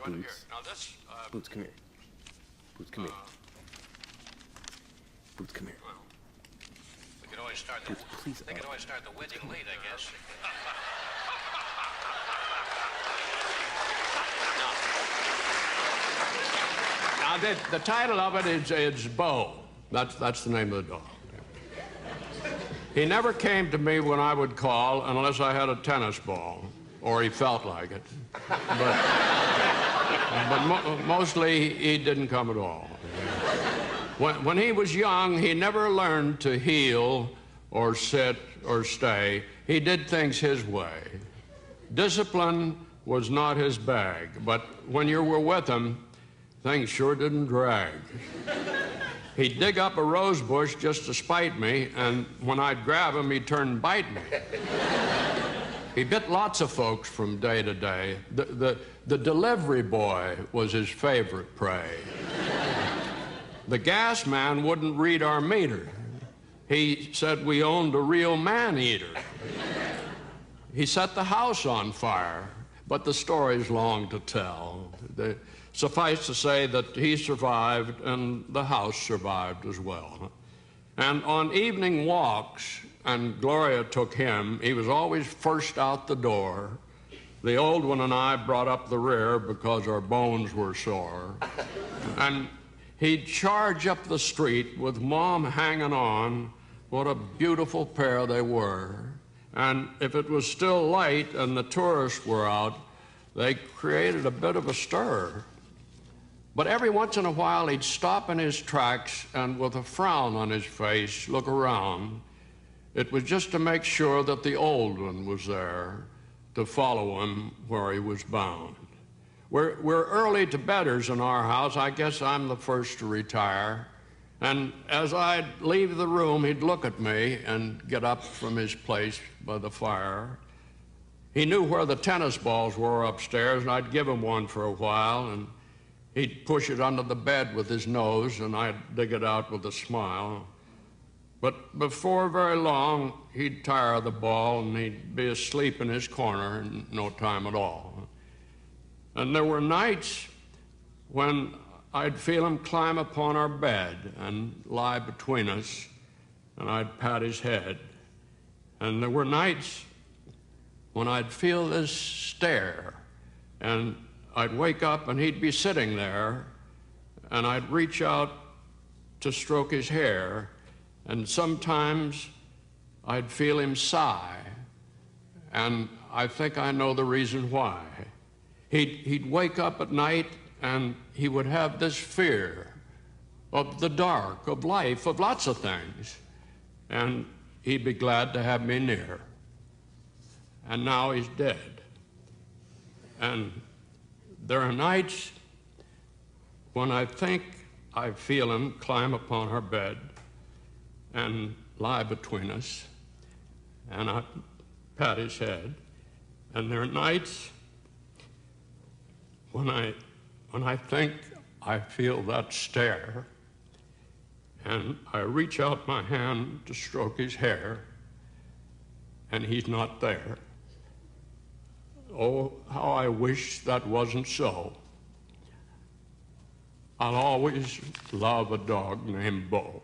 right here. Boots. Now this. Boots, come here. Boots, come here. Boots, come here. Well, we could always start the. Boots, please. They could always start the winning lead, I guess. Now, the title of it is Bo. That's the name of the dog. He never came to me when I would call unless I had a tennis ball, or he felt like it. But mostly he didn't come at all. When he was young, he never learned to heel or sit or stay. He did things his way. Discipline was not his bag, but when you were with him, things sure didn't drag. He'd dig up a rose bush just to spite me, and when I'd grab him, he'd turn and bite me. He bit lots of folks from day to day. The delivery boy was his favorite prey. The gas man wouldn't read our meter. He said we owned a real man-eater. He set the house on fire, but the story's long to tell. Suffice to say that he survived and the house survived as well. And on evening walks, and Gloria took him, he was always first out the door. The old one and I brought up the rear because our bones were sore. And he'd charge up the street with Mom hanging on. What a beautiful pair they were. And if it was still light and the tourists were out, they created a bit of a stir. But every once in a while, he'd stop in his tracks and with a frown on his face, look around. It was just to make sure that the old one was there to follow him where he was bound. We're early to bedders in our house. I guess I'm the first to retire. And as I'd leave the room, he'd look at me and get up from his place by the fire. He knew where the tennis balls were upstairs, and I'd give him one for a while, and he'd push it under the bed with his nose, and I'd dig it out with a smile. But before very long, he'd tire the ball, and he'd be asleep in his corner in no time at all. And there were nights when I'd feel him climb upon our bed and lie between us, and I'd pat his head. And there were nights when I'd feel this stare, and I'd wake up and he'd be sitting there, and I'd reach out to stroke his hair, and sometimes I'd feel him sigh, and I think I know the reason why. He'd wake up at night and he would have this fear of the dark, of life, of lots of things, and he'd be glad to have me near. And now he's dead. And there are nights when I think I feel him climb upon our bed and lie between us, and I pat his head. And there are nights when I think I feel that stare, and I reach out my hand to stroke his hair, and he's not there. Oh, how I wish that wasn't so. I'll always love a dog named Bo.